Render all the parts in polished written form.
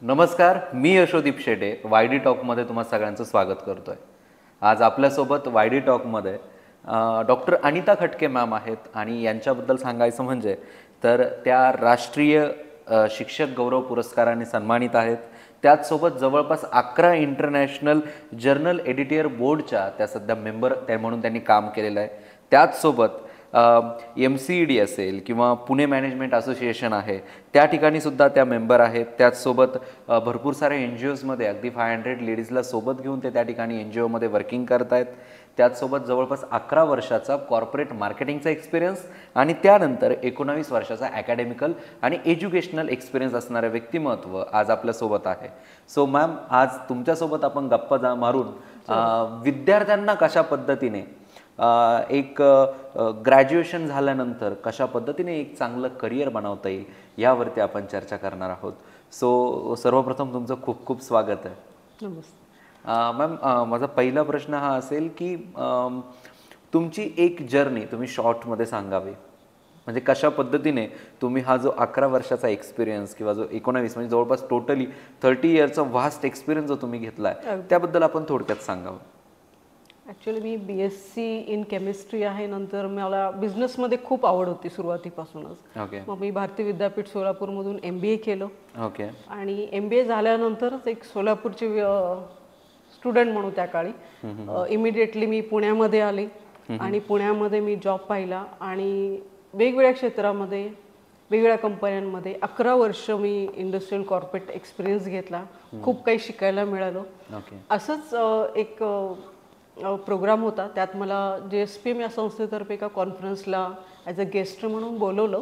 नमस्कार, मी यशोदीप शेटे वायडी टॉकमध्ये तुम्हा सगळ्यांचं स्वागत करतोय। आज आपल्यासोबत वायडी टॉकमध्ये डॉक्टर अनिता खटके मॅम आहेत आणि यांच्याबद्दल सांगायचं म्हणजे तर त्या राष्ट्रीय शिक्षक गौरव पुरस्काराने सन्मानित आहेत। त्याचसोबत जवळपास 11 इंटरनॅशनल जर्नल एडिटर बोर्डच्या त्या सध्या मेंबर म्हणून त्यांनी काम केलेलं आहे। त्याचसोबत MCED असेल किंवा पुणे मॅनेजमेंट असोसिएशन आहे त्या ठिकाणी सुद्धा त्या मेंबर आहेत। त्याचसोबत भरपूर सारे NGOजमध्ये अगदी 500 लेडीजला सोबत घेऊन ते त्या ठिकाणी NGOमध्ये वर्किंग करत आहेत। त्याचसोबत जवळपास 11 वर्षाचा कॉर्पोरेट मार्केटिंगचा एक्सपिरियन्स आणि त्यानंतर 19 वर्षाचा अकॅडमिकल आणि एज्युकेशनल एक्सपिरियन्स असणारे व्यक्तिमत्व आज आपल्यासोबत आहे। सो मॅम, आज तुमच्यासोबत आपण गप्पा मारून विद्यार्थ्यांना कशा पद्धतीने एक ग्रॅज्युएशन झाल्यानंतर कशा पद्धतीने एक चांगलं करिअर बनवता येईल यावरती आपण चर्चा करणार आहोत। सो सर्वप्रथम तुमचं खूप खूप स्वागत आहे। नमस्ते मॅम, माझा पहिला प्रश्न हा असेल की तुमची एक जर्नी तुम्ही शॉर्टमध्ये सांगावी, म्हणजे कशा पद्धतीने तुम्ही हा जो 11 वर्षाचा एक्सपिरियन्स किंवा जो 19 म्हणजे जवळपास टोटली 30 इयरचा व्हास्ट एक्सपिरियन्स जो तुम्ही घेतलाय त्याबद्दल आपण थोडक्यात सांगावं। Actually me BSc in chemistry आहे। नंतर मला बिझनेसमध्ये खूप आवड होती सुरुवातीपासूनच। ओके। मग मी भारतीय विद्यापीठ सोलापूरमधून MBA केलं। ओके। आणि MBA झाल्यानंतरच एक सोलापूरची स्टुडंट म्हणून त्या काळी इमिडिएटली मी पुण्यामध्ये आले आणि पुण्यामध्ये मी जॉब पाहिला आणि वेगवेगळ्या क्षेत्रामध्ये वेगवेगळ्या कंपन्यांमध्ये 11 वर्ष मी इंडस्ट्रियल कॉर्पोरेट एक्सपिरियन्स घेतला। खूप काही शिकायला मिळालं। असंच एक प्रोग्राम होता, त्यात मला JSPM या संस्थेतर्फे एका कॉन्फरन्सला ॲज अ गेस्ट म्हणून बोलवलं।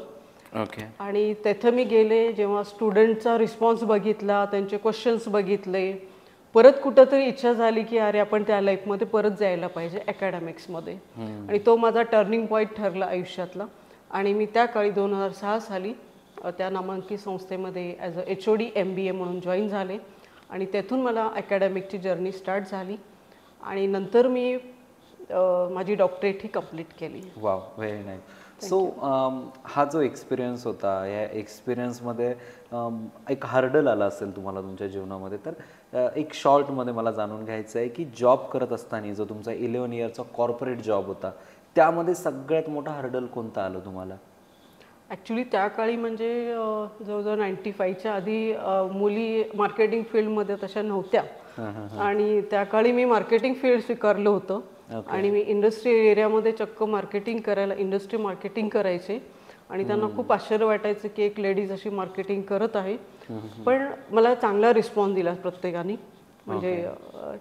ओके। आणि तेथे मी गेले, जेव्हा स्टुडंटचा रिस्पॉन्स बघितला, त्यांचे क्वेश्चन्स बघितले, परत कुठंतरी इच्छा झाली की अरे आपण त्या लाईफमध्ये परत जायला पाहिजे अकॅडमिक्समध्ये। आणि तो माझा टर्निंग पॉईंट ठरला आयुष्यातला। आणि मी त्या काळी 2006 साली त्या नामांकित संस्थेमध्ये ॲज अ HOD MBA म्हणून जॉईन झाले आणि तेथून मला अकॅडमिकची जर्नी स्टार्ट झाली आणि नंतर मी माझी डॉक्टरेट ही कंप्लीट केली। Wow, very nice. सो हा जो एक्सपिरियन्स होता, या एक्सपिरियन्समध्ये एक हर्डल आला असेल तुम्हाला तुमच्या जीवनामध्ये, तर एक शॉर्टमध्ये मला जाणून घ्यायचं आहे की जॉब करत असताना जो तुमचा 11 इयरचा कॉर्पोरेट जॉब होता त्यामध्ये सगळ्यात मोठा हर्डल कोणता आलं तुम्हाला? ॲक्च्युली त्या काळी म्हणजे जवळजवळ 95च्या आधी मुली मार्केटिंग फील्डमध्ये तशा नव्हत्या आणि त्या काळी मी मार्केटिंग फील्ड स्वीकारलं होतं आणि मी इंडस्ट्रियल एरियामध्ये चक्क मार्केटिंग करायला इंडस्ट्री मार्केटिंग करायचे आणि त्यांना खूप आश्चर्य वाटायचं की एक लेडीज अशी मार्केटिंग करत आहे। पण मला चांगला रिस्पॉन्स दिला प्रत्येकाने, म्हणजे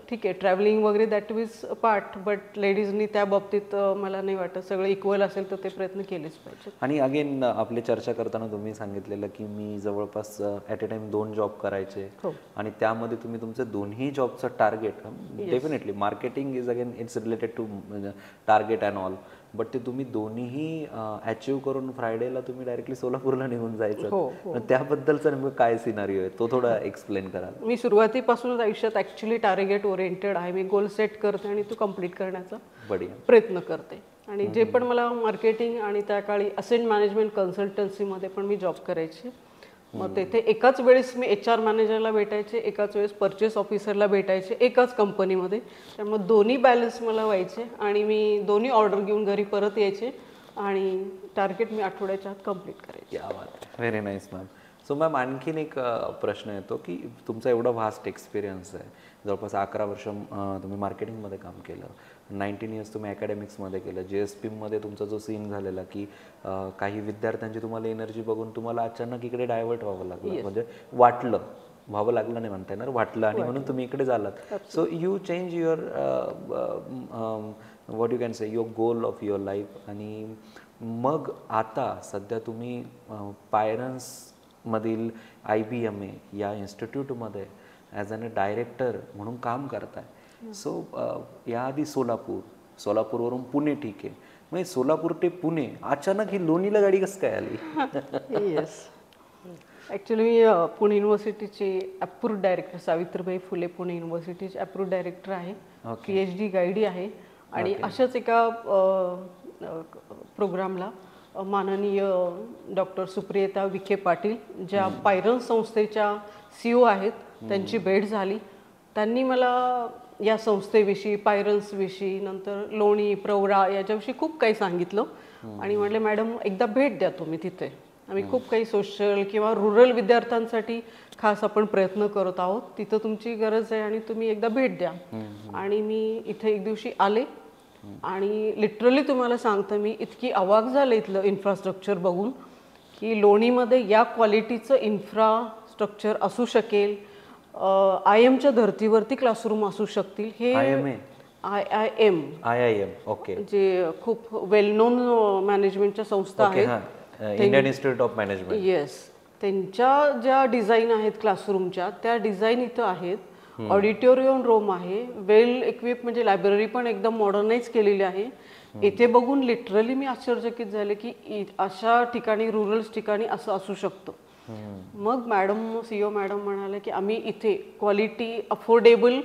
ठीक आहे ट्रॅव्हलिंग वगैरे दॅट इज पार्ट, बट लेडीजनी त्या बाबतीत मला नाही वाटत सगळं इक्वल असेल तर ते प्रयत्न केलेच पाहिजे। आणि अगेन आपली चर्चा करताना तुम्ही सांगितलेलं की मी जवळपास ॲट अ टाइम 2 जॉब करायचे आणि त्यामध्ये तुम्ही तुमचं दोन्ही जॉबचं target, definitely marketing is again it's related to target and all, but ते तुम्ही दोन्हीही अचीव करून फ्रायडेला तुम्ही डायरेक्टली सोलापूरला निघून जायचं, त्याबद्दलचं नेमकं काय सिनारिओ आहे तो थोडा एक्सप्लेन कराल? मी सुरुवातीपासूनच आयुष्यात ॲक्च्युली टार्गेट ओरिएंटेड आहे। मी गोल सेट करते आणि तो कंप्लीट करण्याचा प्रयत्न करते। आणि जे पण मला मार्केटिंग आणि त्या काळी असेंट मॅनेजमेंट कन्सल्टन्सीमध्ये पण मी जॉब करायचे। मग तेथे एकाच वेळेस मी HR मॅनेजरला भेटायचे, एकाच वेळेस परचेस ऑफिसरला भेटायचे एकाच कंपनीमध्ये, त्यामुळे दोन्ही बॅलन्स मला व्हायचे आणि मी दोन्ही ऑर्डर घेऊन घरी परत यायचे आणि टार्गेट मी आठवड्याच्या आत कंप्लीट करायचे। Very nice ma'am. So ma'am, आणखीन एक प्रश्न येतो की तुमचा एवढा व्हास्ट एक्सपिरियन्स आहे, जवळपास 11 वर्ष तुम्ही मार्केटिंगमध्ये काम केलं, 19 इयर्स तुम्ही अकॅडमिक्समध्ये केलं, JSPमध्ये तुमचा जो सीन झालेला की काही विद्यार्थ्यांची तुम्हाला एनर्जी बघून तुम्हाला अचानक इकडे डायव्हर्ट व्हावं लागलं, म्हणजे व्हावं लागलं नाही म्हणता येणार, वाटलं आणि म्हणून तुम्ही इकडे झालात। So you change your what you can say your goal of your life, आणि मग आता सध्या तुम्ही पायरन्समधील IBMA या इन्स्टिट्यूटमध्ये ॲज अन अ डायरेक्टर म्हणून काम करताय। सो याआधी सोलापूरवरून पुणे, ठीक आहे, मग सोलापूर ते पुणे अचानक ही लोणीला गाडी कसं काय आली? येस, ॲक्च्युली मी Pune युनिव्हर्सिटीचे approved director, Savitribai Phule Pune युनिव्हर्सिटीचे approved director आहे, PhD गाईडी आहे। आणि अशाच एका प्रोग्रामला माननीय डॉक्टर सुप्रियता विखे पाटील ज्या पायरन्स संस्थेच्या CEO आहेत त्यांची भेट झाली. त्यांनी मला या संस्थेविषयी, पायरन्सविषयी, नंतर लोणी, प्रवरा याच्याविषयी खूप काही सांगितलं आणि म्हटले मॅडम एकदा भेट द्या तुम्ही तिथे. आम्ही खूप काही सोशल किंवा रुरल विद्यार्थ्यांसाठी खास आपण प्रयत्न करत आहोत, तिथं तुमची गरज आहे आणि तुम्ही एकदा भेट द्या. आणि मी इथे एक दिवशी आले आणि लिटरली तुम्हाला सांगते मी इतकी अवाक झाले इथलं इन्फ्रास्ट्रक्चर बघून की लोणीमध्ये या क्वालिटीचं इन्फ्रास्ट्रक्चर असू शकेल. IIMच्या धर्तीवरती क्लासरूम असू शकतील. हे IIM ओके, जे खूप वेल नोन मॅनेजमेंटच्या संस्था आहेत, Indian institute of management. Yes, त्यांच्या ज्या डिझाईन आहेत क्लासरूमच्या त्या डिझाईन इथं आहेत. ऑडिटोरियम रूम आहे, वेल इक्विप, म्हणजे लायब्ररी पण एकदम मॉडर्नाइज केलेली आहे. इथे बघून लिटरली मी आश्चर्यचकित झाले की अशा ठिकाणी, रुरल ठिकाणी असं असू शकतं. मग CEO मॅडम म्हणाले की आम्ही इथे क्वालिटी, अफोर्डेबल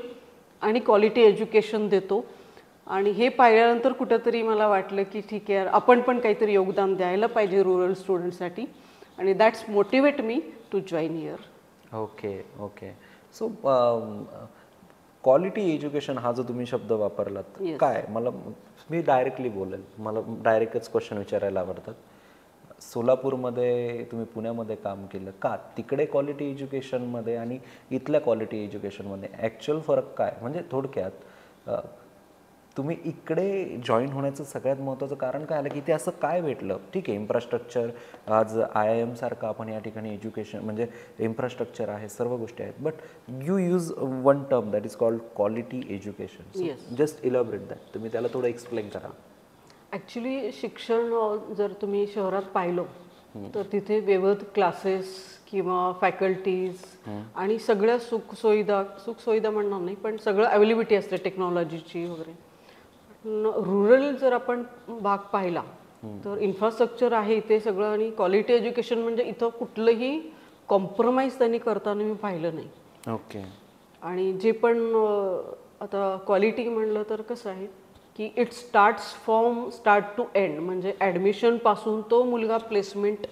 आणि क्वालिटी एज्युकेशन देतो. आणि हे पाहिल्यानंतर कुठंतरी मला वाटलं की ठीक आहे, आपण पण काहीतरी योगदान द्यायला पाहिजे रुरल स्टुडंटसाठी. आणि that's motivate me to join here. Okay. So quality education हा जो तुम्ही शब्द वापरलात, काय, मला, मी डायरेक्टली बोलेल, मला डायरेक्टच क्वेश्चन विचारायला आवडतात. सोलापूरमध्ये तुम्ही पुण्यामध्ये काम केलं का? तिकडे क्वालिटी एज्युकेशनमध्ये आणि इथल्या क्वालिटी एज्युकेशनमध्ये ॲक्च्युअल फरक काय? म्हणजे थोडक्यात तुम्ही इकडे जॉईन होण्याचं सगळ्यात महत्त्वाचं कारण काय आलं की इथे असं काय भेटलं? ठीक आहे, इन्फ्रास्ट्रक्चर, आज IIM सारखं आपण या ठिकाणी एज्युकेशन म्हणजे इन्फ्रास्ट्रक्चर आहे, सर्व गोष्टी आहेत, but you use one term that is called quality education. Just elaborate that, तुम्ही त्याला थोडं एक्सप्लेन करा. ॲक्च्युली शिक्षण जर तुम्ही शहरात पाहिलं तर तिथे विविध क्लासेस किंवा फॅकल्टीज आणि सगळ्या सुखसुविधा म्हणणार नाही, पण सगळं अवेलेबिलिटी असते टेक्नॉलॉजीची वगैरे. रुरल जर आपण भाग पाहिला तर इन्फ्रास्ट्रक्चर आहे इथे सगळं, आणि क्वालिटी एज्युकेशन म्हणजे इथं कुठलंही कॉम्प्रोमाइज त्यांनी करताना मी पाहिलं नाही. ओके. आणि जे पण आता क्वालिटी म्हणलं तर कसं आहे की it starts from start to end, म्हणजे ॲडमिशनपासून तो मुलगा प्लेसमेंट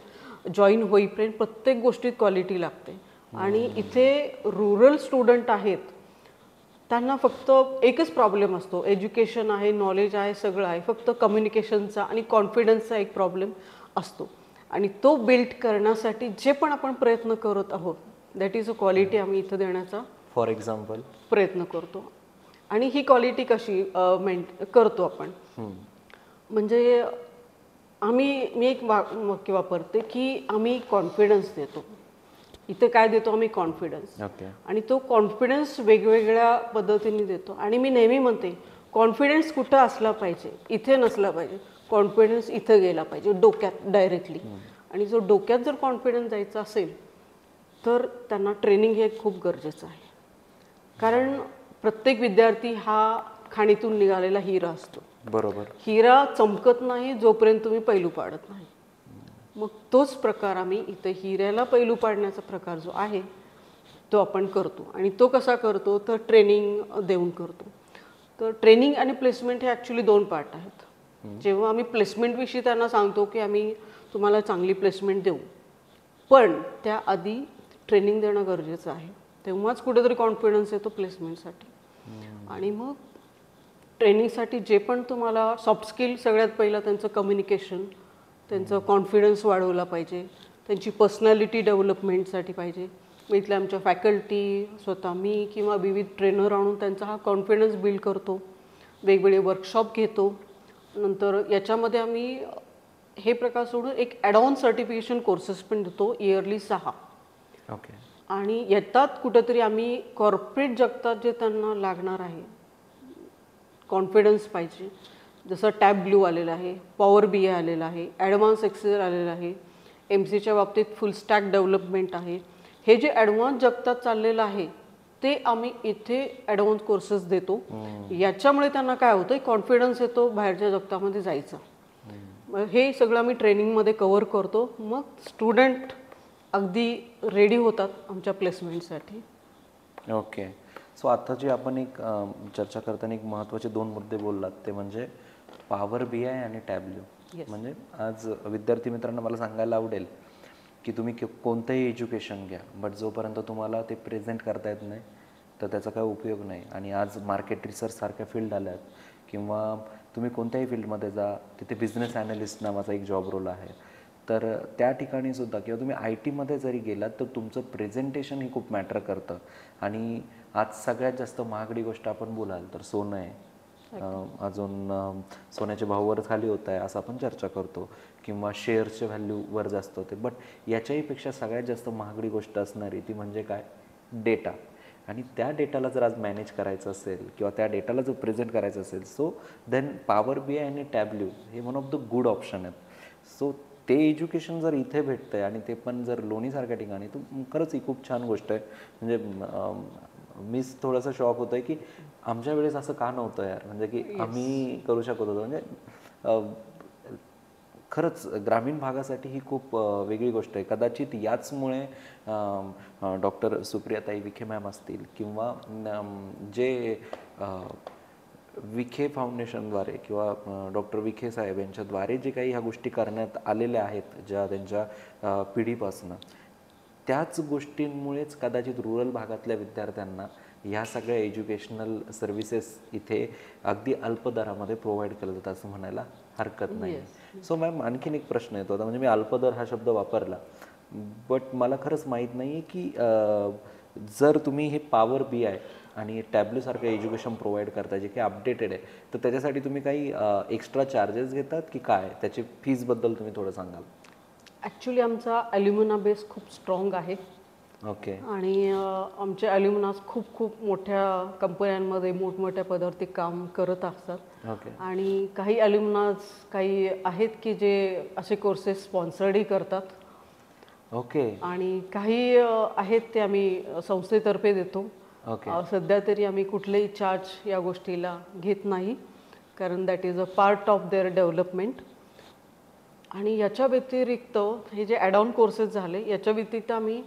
जॉईन होईपर्यंत प्रत्येक गोष्टीत क्वालिटी लागते. आणि इथे रुरल स्टुडंट आहेत त्यांना फक्त एकच प्रॉब्लेम असतो, एज्युकेशन आहे, नॉलेज आहे, सगळं आहे, फक्त कम्युनिकेशनचा आणि कॉन्फिडन्सचा एक प्रॉब्लेम असतो. आणि तो बिल्ड करण्यासाठी जे पण आपण प्रयत्न करत आहोत दॅट इज अ क्वालिटी आम्ही इथं देण्याचा फॉर एक्झाम्पल प्रयत्न करतो. आणि ही क्वालिटी कशी करतो आपण, म्हणजे मी एक वाक्य वापरते की आम्ही कॉन्फिडन्स देतो. इथे काय देतो आम्ही? कॉन्फिडन्स. आणि तो कॉन्फिडन्स वेगवेगळ्या पद्धतीने देतो. आणि मी नेहमी म्हणते कॉन्फिडन्स कुठं असला पाहिजे, इथे नसला पाहिजे. कॉन्फिडन्स इथं गेला पाहिजे, डोक्यात डायरेक्टली. आणि जो डोक्यात जर कॉन्फिडन्स जायचा असेल तर त्यांना ट्रेनिंग हे खूप गरजेचं आहे. कारण प्रत्येक विद्यार्थी हा खाणीतून निघालेला हिरा असतो. बरोबर. हिरा चमकत नाही जोपर्यंत तुम्ही पैलू पाडत नाही. मग तोच प्रकार आम्ही इथे हिऱ्याला पैलू पाडण्याचा प्रकार जो आहे तो आपण करतो. आणि तो कसा करतो तर ट्रेनिंग देऊन करतो. तर ट्रेनिंग आणि प्लेसमेंट हे ॲक्च्युली 2 पार्ट आहेत. जेव्हा आम्ही प्लेसमेंटविषयी त्यांना सांगतो की आम्ही तुम्हाला चांगली प्लेसमेंट देऊ, पण त्याआधी ट्रेनिंग देणं गरजेचं आहे. तेव्हाच कुठेतरी कॉन्फिडन्स येतो प्लेसमेंटसाठी. आणि मग ट्रेनिंगसाठी जे पण तुम्हाला सॉफ्ट स्किल, सगळ्यात पहिलं त्यांचं कम्युनिकेशन, त्यांचं कॉन्फिडन्स वाढवला पाहिजे, त्यांची पर्सनॅलिटी डेव्हलपमेंटसाठी पाहिजे. मग इथल्या आमच्या फॅकल्टी, स्वतः मी किंवा विविध ट्रेनर आणून त्यांचा हा कॉन्फिडन्स बिल्ड करतो. वेगवेगळे वर्कशॉप घेतो. नंतर याच्यामध्ये आम्ही हे प्रकार सोडून एक ॲडव्हान्स सर्टिफिकेशन कोर्सेस पण देतो, इयरली 6. ओके. आणि येतात कुठेतरी आम्ही कॉर्पोरेट जगतात जे त्यांना लागणार आहे कॉन्फिडन्स पाहिजे, जसं टॅबग्लू आलेलं आहे, पॉवर BI आलेलं आहे, ॲडव्हान्स एक्सेल आलेलं आहे, MCच्या बाबतीत फुल स्टॅक डेव्हलपमेंट आहे. हे जे ॲडव्हान्स जगतात चाललेलं आहे ते आम्ही इथे ॲडव्हान्स कोर्सेस देतो. याच्यामुळे त्यांना काय होतं, कॉन्फिडन्स येतो बाहेरच्या जगतामध्ये जायचा. हे सगळं आम्ही ट्रेनिंगमध्ये कव्हर करतो. मग स्टुडंट अगदी रेडी होतात आमच्या प्लेसमेंटसाठी. ओके. सो आता जी आपण एक चर्चा करताना एक महत्त्वाचे 2 मुद्दे बोललात ते म्हणजे पॉवर BI आणि टॅबल्यू. म्हणजे आज विद्यार्थी मित्रांना मला सांगायला आवडेल की तुम्ही कोणतंही एज्युकेशन घ्या, बट जोपर्यंत तुम्हाला ते प्रेझेंट करता येत नाही तर त्याचा काय उपयोग नाही. आणि आज मार्केट रिसर्च सारख्या फील्ड आल्यात, किंवा तुम्ही कोणत्याही फील्डमध्ये जा, तिथे बिझनेस ॲनालिस्ट नावाचा एक जॉब रोल आहे. तर त्या ठिकाणी सुद्धा, किंवा तुम्ही आय टीमध्ये जरी गेलात तर तुमचं प्रेझेंटेशन ही खूप मॅटर करतं. आणि आज सगळ्यात जास्त महागडी गोष्ट आपण बोलाल तर सोनं आहे. अजून सोन्याचे भाव वर खाली होत आहे असं आपण चर्चा करतो, किंवा शेअर्सच्या व्हॅल्यू वर जास्त होते. बट याच्याहीपेक्षा सगळ्यात जास्त महागडी गोष्ट असणारी ती म्हणजे काय? डेटा. आणि त्या डेटाला जर आज मॅनेज करायचं असेल, किंवा त्या डेटाला जर प्रेझेंट करायचं असेल, सो देन पॉवर BI आणि टॅब्ल्यू हे one of the good option आहेत. सो ते एज्युकेशन जर इथे भेटतं आहे आणि ते पण जर लोणीसारख्या ठिकाणी, तर खरंच ही खूप छान गोष्ट आहे. म्हणजे मीच थोडंसं शॉक होतं आहे की आमच्या वेळेस असं का नव्हतं यार, म्हणजे की आम्ही करू शकत होतो. म्हणजे खरंच ग्रामीण भागासाठी ही खूप वेगळी गोष्ट आहे. कदाचित याचमुळे डॉक्टर सुप्रियाताई विखे मॅम असतील, किंवा जे विखे फाउंडेशनद्वारे किंवा डॉक्टर विखे साहेब यांच्याद्वारे जे काही ह्या गोष्टी करण्यात आलेल्या आहेत, ज्या त्यांच्या पिढीपासून, त्याच गोष्टींमुळेच कदाचित रुरल भागातल्या विद्यार्थ्यांना ह्या सगळ्या एज्युकेशनल सर्व्हिसेस इथे अगदी अल्प दरामध्ये प्रोव्हाइड केलं जातं असं म्हणायला हरकत नाही. सो मॅम, आणखीन एक प्रश्न येतो. आता म्हणजे मी अल्पदर हा शब्द वापरला, बट मला खरंच माहीत नाही आहे की जर तुम्ही हे पॉवर BI आणि टॅब्ल्यूसारखं एज्युकेशन प्रोव्हाइड करता जे काही अपडेटेड आहे, तर त्याच्यासाठी तुम्ही काही एक्स्ट्रा चार्जेस घेतात की काय? त्याची फीजबद्दल तुम्ही थोडं सांगाल? ॲक्च्युली आमचा ॲल्युमिना बेस खूप स्ट्रॉंग आहे. ओके. आणि आमचे ॲल्युमिनास खूप खूप मोठ्या कंपन्यांमध्ये मोठमोठ्या पदावर ते काम करत असतात. ओके. आणि काही ॲल्युमिनास काही आहेत की जे असे कोर्सेस स्पॉन्सर्डही करतात. ओके. आणि काही आहेत ते आम्ही संस्थेतर्फे देतो. सध्या तरी आम्ही कुठलेही चार्ज या गोष्टीला घेत नाही, कारण that is a part of their development. आणि याच्या व्यतिरिक्त हे जे ॲड ऑन कोर्सेस झाले, याच्या व्यतिरिक्त आम्ही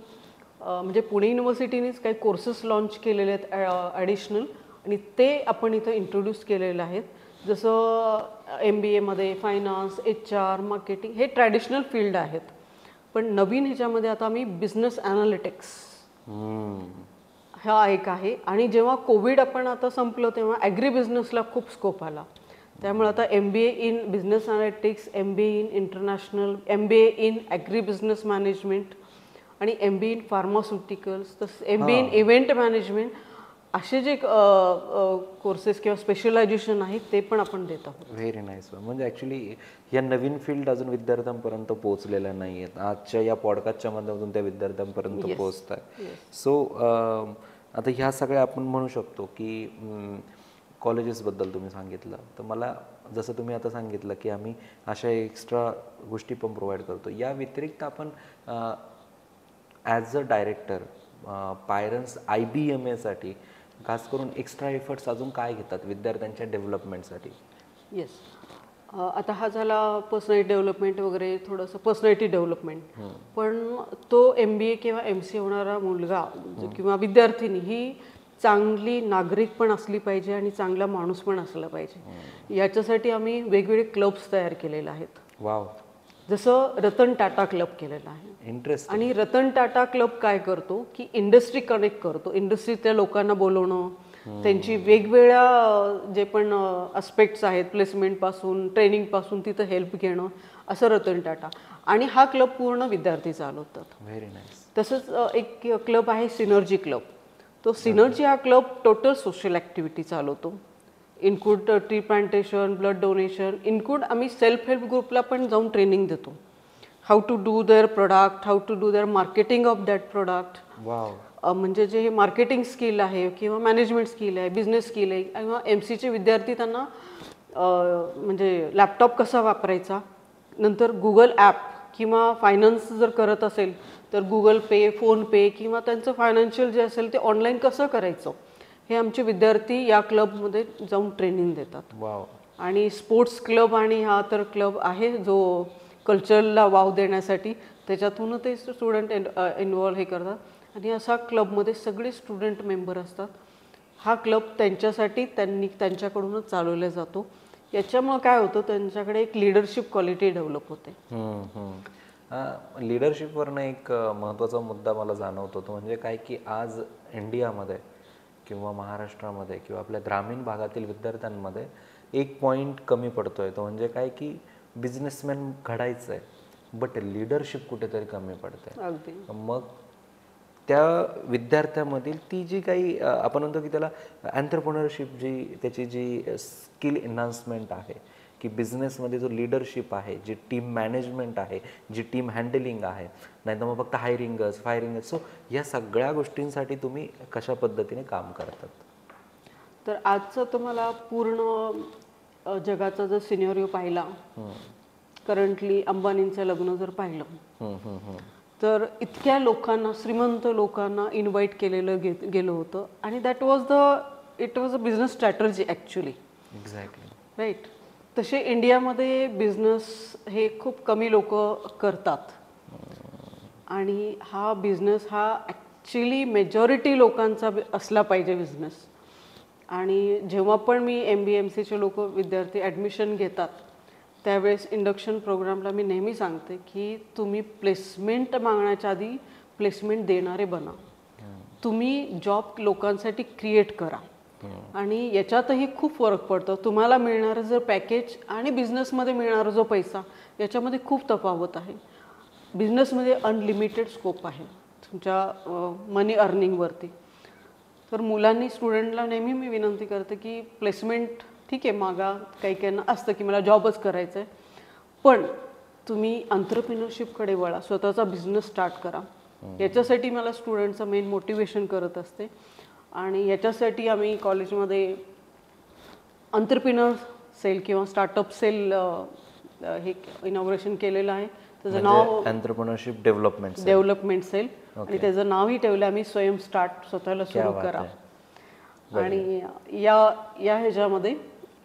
म्हणजे पुणे युनिव्हर्सिटीनेच काही कोर्सेस लॉन्च केलेले आहेत ॲडिशनल, आणि ते आपण इथं इंट्रोड्यूस केलेले आहेत. जसं MBAमध्ये फायनान्स, HR, मार्केटिंग हे ट्रॅडिशनल फील्ड आहेत. पण नवीन ह्याच्यामध्ये आता आम्ही बिझनेस ॲनालिटिक्स हा एक आहे. आणि जेव्हा कोविड आपण आता संपलं तेव्हा ॲग्री बिझनेसला खूप स्कोप आला. त्यामुळे आता MBA in business analytics, MBA in international, MBA in agri business management आणि MBA इन फार्मास्युटिकल्स, तसंच MBA इन इव्हेंट मॅनेजमेंट, असे जे कोर्सेस किंवा स्पेशलायझेशन आहेत ते पण आपण देत आहोत. Very nice. म्हणजे ॲक्च्युली या नवीन फील्ड अजून विद्यार्थ्यांपर्यंत पोहोचलेल्या नाही आहेत. आजच्या या पॉडकास्टच्या माध्यमातून त्या विद्यार्थ्यांपर्यंत पोहोचत आहे. सो आता ह्या सगळ्या आपण म्हणू शकतो की कॉलेजेसबद्दल तुम्ही सांगितलं, तर मला जसं तुम्ही आता सांगितलं की आम्ही अशा एक्स्ट्रा गोष्टी पण प्रोव्हाइड करतो. या व्यतिरिक्त आपण ॲज अ डायरेक्टर पायरन्स IBMA साठी खास करून एक्स्ट्रा एफर्ट्स अजून काय घेतात विद्यार्थ्यांच्या डेव्हलपमेंटसाठी? येस. आता हा झाला पर्सनॅलिटी डेव्हलपमेंट वगैरे, थोडंसं पर्सनॅलिटी डेव्हलपमेंट. पण तो MBA किंवा MCA होणारा मुलगा किंवा विद्यार्थिनी ही चांगली नागरिक पण असली पाहिजे आणि चांगला माणूस पण असला पाहिजे. याच्यासाठी आम्ही वेगवेगळे क्लब्स तयार केलेले आहेत. वाव. जसं रतन टाटा क्लब केलेला आहे. इंटरेस्ट. आणि रतन टाटा क्लब काय करतो की इंडस्ट्री कनेक्ट करतो. इंडस्ट्रीतल्या लोकांना बोलवणं, त्यांची वेगवेगळ्या जे पण अस्पेक्ट्स आहेत, प्लेसमेंटपासून ट्रेनिंगपासून तिथं हेल्प घेणं, असं रतन टाटा. आणि हा क्लब पूर्ण विद्यार्थी चालवतात. Very nice. तसंच एक क्लब आहे सिनर्जी क्लब. तो सिनर्जी हा क्लब टोटल सोशल ॲक्टिव्हिटी चालवतो. Include tree plantation, blood donation, include आम्ही सेल्फ हेल्प ग्रुपला पण जाऊन ट्रेनिंग देतो. How to do their product, how to do their marketing of that product. Wow. म्हणजे जे हे मार्केटिंग स्किल आहे किंवा मॅनेजमेंट स्किल आहे, बिझनेस स्किल आहे, किंवा MCचे विद्यार्थी त्यांना म्हणजे लॅपटॉप कसा वापरायचा, नंतर गुगल ॲप किंवा फायनान्स जर करत असेल तर गुगल पे, फोनपे किंवा त्यांचं फायनान्शियल जे असेल ते ऑनलाईन कसं करायचं, हे आमचे विद्यार्थी या क्लबमध्ये जाऊन ट्रेनिंग देतात. वाव. आणि स्पोर्ट्स क्लब आणि हा तर क्लब आहे जो कल्चरला वाव देण्यासाठी, त्याच्यातून ते स्टुडंट इन्वॉल्व हे करतात. आणि असा क्लबमध्ये सगळे स्टुडंट मेंबर असतात. हा क्लब त्यांच्यासाठी त्यांच्याकडूनच चालवला जातो. याच्यामुळे काय होतं, त्यांच्याकडे एक लिडरशिप क्वालिटी डेव्हलप होते. लिडरशिपवरनं एक महत्त्वाचा मुद्दा मला जाणवतो तो म्हणजे काय की आज इंडियामध्ये किंवा महाराष्ट्रामध्ये किंवा आपल्या ग्रामीण भागातील विद्यार्थ्यांमध्ये एक पॉईंट कमी पडतो आहे, तो म्हणजे काय की बिझनेसमॅन घडायचं आहे बट लिडरशिप कुठेतरी कमी पडते. अगदी. मग त्या विद्यार्थ्यामधील ती जी काही आपण म्हणतो की त्याला एंटरप्रेन्योरशिप त्याची जी स्किल एन्हान्समेंट आहे की बिझनेसमध्ये जो लिडरशिप आहे, जी टीम मॅनेजमेंट आहे, जी टीम हँडलिंग आहे, नाही तर मग फक्त हायरिंगच फायरिंगच, सो या सगळ्या गोष्टींसाठी तुम्ही कशा पद्धतीने काम करतात? तर आजचं तुम्हाला पूर्ण जगाचा जर सिनेरिओ पाहिला, करंटली अंबानींचं लग्न जर पाहिलं तर इतक्या लोकांना, श्रीमंत लोकांना इन्व्हाइट केलेलं गेलं होतं आणि it was a business strategy actually. Exactly. Right. तसे इंडियामध्ये बिझनेस हे खूप कमी लोक करतात आणि हा बिझनेस हा ॲक्च्युली मेजॉरिटी लोकांचा असला पाहिजे बिझनेस. आणि जेव्हा पण मी MBMCचे लोक विद्यार्थी ॲडमिशन घेतात त्यावेळेस इंडक्शन प्रोग्रामला मी नेहमी सांगते की तुम्ही प्लेसमेंट मागण्याच्या आधी प्लेसमेंट देणारे बना. तुम्ही जॉब लोकांसाठी क्रिएट करा आणि याच्यातही खूप फरक पडतो. तुम्हाला मिळणारं जर पॅकेज आणि बिझनेसमध्ये मिळणारा जो पैसा याच्यामध्ये खूप तफावत आहे. बिझनेसमध्ये अनलिमिटेड स्कोप आहे तुमच्या मनी अर्निंगवरती. तर मुलांनी, स्टुडंटला नेहमी मी विनंती करते की प्लेसमेंट ठीक आहे मागा, काही काहींना असतं की मला जॉबच करायचं आहे, पण तुम्ही एंटरप्रेन्योरशिपकडे वळा, स्वतःचा बिझनेस स्टार्ट करा. याच्यासाठी मला स्टुडंटचं मेन मोटिवेशन करत असते आणि याच्यासाठी आम्ही कॉलेजमध्ये एंटरप्रेन्योर सेल किंवा स्टार्टअप सेल हे इनॉग्रेशन केलेलं आहे. त्याचं नाव एंटरप्रेन्योरशिप डेव्हलपमेंट सेल आणि त्याचं नावही ठेवलं आम्ही स्वयं स्टार्ट, स्वतःला सुरू करा. आणि या ह्याच्यामध्ये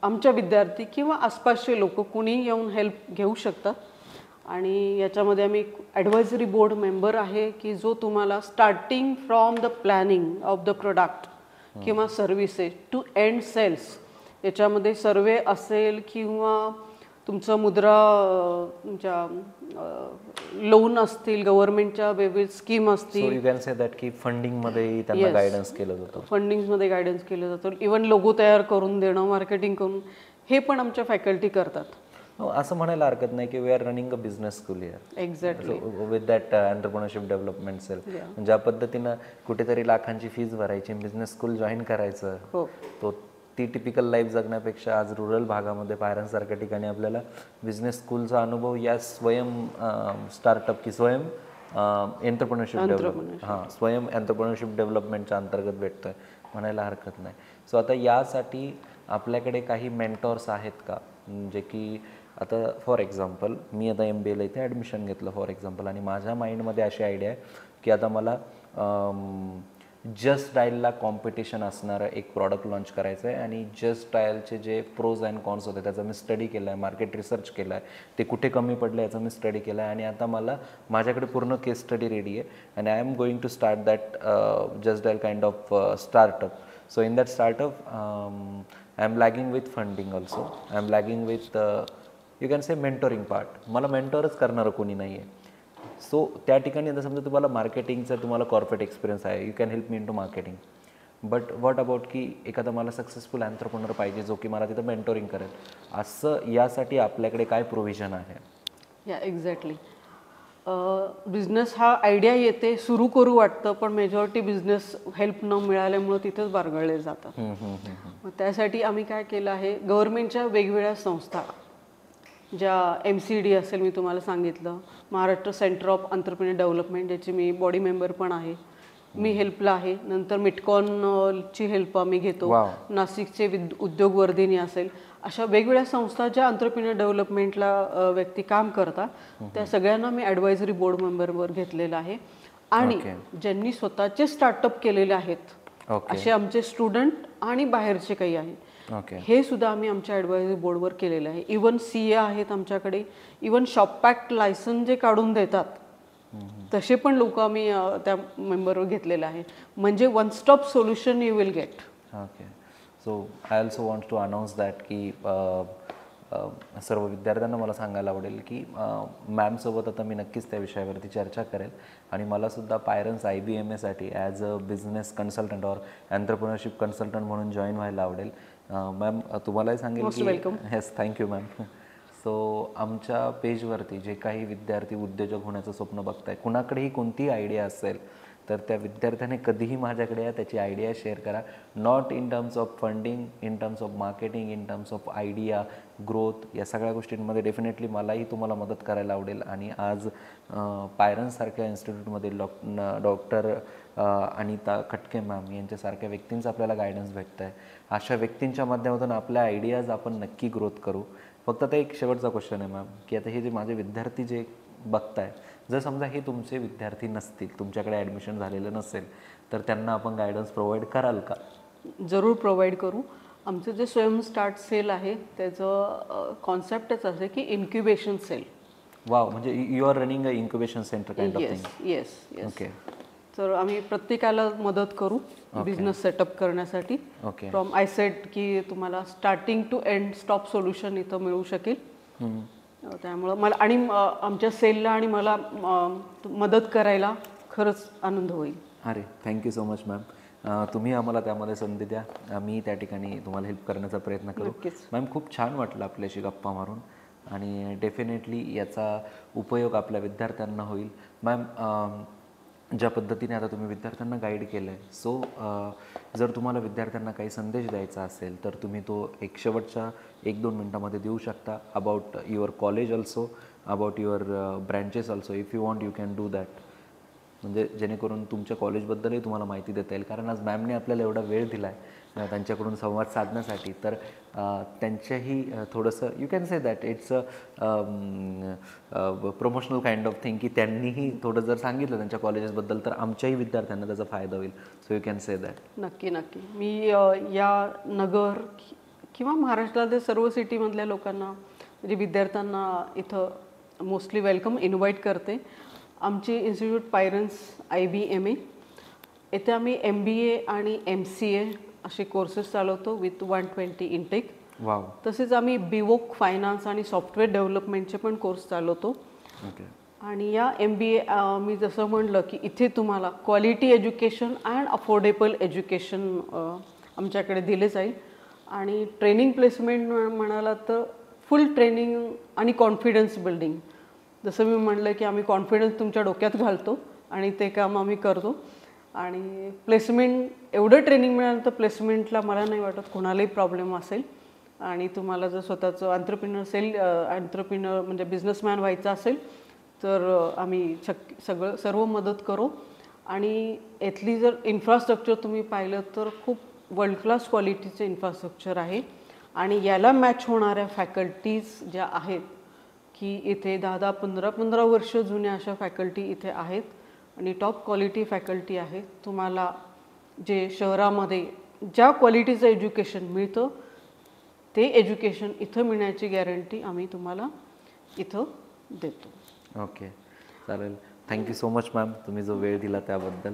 आमच्या विद्यार्थी किंवा आसपासचे लोक कुणी येऊन हेल्प घेऊ शकतात. आणि याच्यामध्ये आम्ही ॲडवायझरी बोर्ड मेंबर आहे की जो तुम्हाला starting from the planning of the product किंवा सर्व्हिसेस टू एंड सेल्स, याच्यामध्ये सर्वे असेल किंवा तुमचं मुद्रा, तुमच्या लोन असतील, गव्हर्नमेंटच्या वेगवेगळ्या स्कीम असतील. यू कॅन से दॅट की फंडिंगमध्ये त्यांना गायडन्स केलं जातं. फंडिंगमध्ये गायडन्स केलं जातं. इव्हन लोगो तयार करून देणं, मार्केटिंग करून, हे पण आमच्या फॅकल्टी करतात. असं म्हणायला हरकत नाही की we are running a business school here. Exactly. With that entrepreneurship development cell. ज्या पद्धतीनं कुठेतरी लाखांची फीज भरायची, बिझनेस स्कूल जॉईन करायचं, तो ती टिपिकल लाईफ जगण्यापेक्षा आज रुरल भागामध्ये पायऱ्यांसारख्या ठिकाणी आपल्याला बिझनेस स्कूलचा अनुभव या स्वयं स्टार्टअप की स्वयं स्वयं एंटरप्रेन्योरशिप डेव्हलपमेंटच्या अंतर्गत भेटतोय म्हणायला हरकत नाही. सो आता यासाठी आपल्याकडे काही मेंटॉर्स आहेत का, जे की आता फॉर एक्झाम्पल मी आता MBAला इथे ॲडमिशन घेतलं फॉर एक्झाम्पल आणि माझ्या माइंडमध्ये अशी आयडिया आहे की आता मला जस्ट डायलला कॉम्पिटिशन असणारं एक प्रॉडक्ट लॉन्च करायचं आहे आणि जस्ट डायलचे जे प्रोज अँड कॉन्स होते त्याचा मी स्टडी केला आहे, मार्केट रिसर्च केला आहे, ते कुठे कमी पडलं याचा मी स्टडी केला आहे आणि आता मला माझ्याकडे पूर्ण केस स्टडी रेडी आहे आणि I am going to start that Just Dial kind of startup. So in that startup I am lagging with funding also, I am lagging with you can say mentoring part. मला मेंटोरच करणारं कोणी नाही आहे. So त्या ठिकाणी आता समजा तुम्हाला मार्केटिंगचा तुम्हाला कॉर्पोरेट एक्सपिरियन्स आहे, you can help me in to marketing, but what about की एखादा मला सक्सेसफुल एंटरप्रेन्योर पाहिजे जो की मला तिथं मेंटोरिंग करेल, असं यासाठी आपल्याकडे काय प्रोव्हिजन आहे? या एक्झॅक्टली. बिझनेस हा आयडिया येते, सुरू करू वाटतं, पण मेजॉरिटी बिझनेस हेल्प न मिळाल्यामुळं तिथंच बारगळले जातात. मग त्यासाठी आम्ही काय केलं आहे, गव्हर्नमेंटच्या वेगवेगळ्या संस्था, ज्या MCD असेल मी तुम्हाला सांगितलं, Maharashtra centre of entrepreneur development, ज्याची मी बॉडी मेंबर पण आहे, मी हेल्पला आहे. नंतर मिटकॉनची हेल्प आम्ही घेतो. नाशिकचे उद्योगवर्धिनी असेल, अशा वेगवेगळ्या संस्था ज्या एंटरप्रेन्योर डेव्हलपमेंटला व्यक्ती काम करतात, त्या सगळ्यांना मी ॲडवायझरी बोर्ड मेंबरवर घेतलेलं आहे. आणि ज्यांनी स्वतःचे स्टार्टअप केलेले आहेत असे आमचे स्टुडंट आणि बाहेरचे काही आहेत, हे सुद्धा आम्ही आमच्या ॲडवायझरी बोर्डवर केलेलं आहे. इवन CA आहेत आमच्याकडे, इवन शॉपपॅक्ट लायसन जे काढून देतात तसे पण लोक आम्ही त्या मेंबरवर घेतलेलं आहे. म्हणजे one stop solution you will get. Okay. So I also want to announce that की सर्व विद्यार्थ्यांना मला सांगायला आवडेल की मॅमसोबत आता मी नक्कीच त्या विषयावरती चर्चा करेल आणि मलासुद्धा पायरन्स IBMAसाठी as a business consultant or entrepreneurship consultant म्हणून जॉईन व्हायला आवडेल. मॅम तुम्हालाही सांगेल की येस थँक्यू मॅम. सो आमच्या पेजवरती जे काही विद्यार्थी उद्योजक होण्याचं स्वप्न बघताय, कुणाकडेही कोणतीही आयडिया असेल तर त्या विद्यार्थ्याने कधीही माझ्याकडे या त्याची आयडिया शेअर करा. Not in terms of funding, in terms of marketing, in terms of idea growth, या सगळ्या गोष्टींमध्ये डेफिनेटली मलाही तुम्हाला मदत करायला आवडेल. आणि आज पायरन्ससारख्या इन्स्टिट्यूटमधील डॉक्टर अनिता खटके मॅम यांच्यासारख्या व्यक्तींचं आपल्याला गायडन्स भेटतं आहे. अशा व्यक्तींच्या माध्यमातून आपल्या आयडियाज आपण नक्की ग्रोथ करू. फक्त आता एक शेवटचा क्वेश्चन आहे मॅम, की आता हे जे माझे विद्यार्थी जे बघताय, जर समजा हे तुमचे विद्यार्थी नसतील, तुमच्याकडे ॲडमिशन झालेलं नसेल, तर त्यांना आपण गायडन्स प्रोव्हाइड कराल का? जरूर प्रोव्हाइड करू. आमचं जे स्वयं स्टार्ट सेल आहे त्याचं कॉन्सेप्टच असं की इन्क्युबेशन सेल. वाव, म्हणजे you are running a incubation centre kind of thing. Yes. Okay. तर आम्ही प्रत्येकाला मदत करू बिझनेस सेटअप करण्यासाठी. ओके. फ्रॉम आय सेट की तुम्हाला starting to end stop solution इथं मिळू शकेल. त्यामुळं मला आणि आमच्या सेलला आणि मला मदत करायला खरंच आनंद होईल. अरे थँक्यू सो मच मॅम. तुम्ही आम्हाला त्यामध्ये संधी द्या, आम्ही त्या ठिकाणी तुम्हाला हेल्प करण्याचा प्रयत्न करू. मॅम खूप छान वाटलं आपल्याशी गप्पा मारून आणि डेफिनेटली याचा उपयोग आपल्या विद्यार्थ्यांना होईल. मॅम ज्या पद्धतीने आता तुम्ही विद्यार्थ्यांना गाईड केलं आहे, सो जर तुम्हाला विद्यार्थ्यांना काही संदेश द्यायचा असेल तर तुम्ही तो एक शेवटच्या 1-2 मिनटामध्ये देऊ शकता. About your college also, about your branches also, if you want you can do that. म्हणजे जेणेकरून तुमच्या कॉलेजबद्दलही तुम्हाला माहिती देता येईल, कारण आज मॅमने आपल्याला एवढा वेळ दिला आहे त्यांच्याकडून संवाद साधण्यासाठी. तर त्यांच्याही थोडंसं you can say that it's a promotional kind of thing, की त्यांनीही थोडं जर सांगितलं त्यांच्या कॉलेजेसबद्दल तर आमच्याही विद्यार्थ्यांना त्याचा फायदा होईल. So you can say that. नक्की. मी या नगर किंवा महाराष्ट्रातील सर्व सिटीमधल्या लोकांना म्हणजे विद्यार्थ्यांना इथं मोस्टली वेलकम इन्व्हाइट करते. आमची इन्स्टिट्यूट पायरन्स IBMA, येथे आम्ही MBA आणि MCA असे कोर्सेस चालवतो विथ 120 इनटेक. वाव. तसेच आम्ही BVOC फायनान्स आणि सॉफ्टवेअर डेव्हलपमेंटचे पण कोर्स चालवतो. ओके. आणि या MBA मी जसं म्हणलं की इथे तुम्हाला quality education and affordable education आमच्याकडे दिले जाईल. आणि ट्रेनिंग प्लेसमेंट म्हणाला तर फुल ट्रेनिंग आणि कॉन्फिडन्स बिल्डिंग. जसं मी म्हटलं की आम्ही कॉन्फिडन्स तुमच्या डोक्यात घालतो आणि ते काम आम्ही करतो. आणि प्लेसमेंट एवढं ट्रेनिंग मिळालं तर प्लेसमेंटला मला नाही वाटत कोणालाही प्रॉब्लेम असेल. आणि तुम्हाला जर स्वतःचं एंटरप्रिनर म्हणजे बिझनेसमॅन व्हायचं असेल तर आम्ही सर्व मदत करू. आणि इथली जर इन्फ्रास्ट्रक्चर तुम्ही पाहिलं तर खूप वर्ल्ड क्लास क्वालिटीचं इन्फ्रास्ट्रक्चर आहे. आणि याला मॅच होणाऱ्या फॅकल्टीज ज्या आहेत की इथे 10-10, 15-15 वर्ष जुन्या अशा फॅकल्टी इथे आहेत आणि टॉप क्वालिटी फॅकल्टी आहेत. तुम्हाला जे शहरामध्ये ज्या क्वालिटीचं एज्युकेशन मिळतं ते एज्युकेशन इथं मिळण्याची गॅरंटी आम्ही तुम्हाला इथं देतो. ओके, चालेल. थँक्यू सो मच मॅम, तुम्ही जो वेळ दिला त्याबद्दल.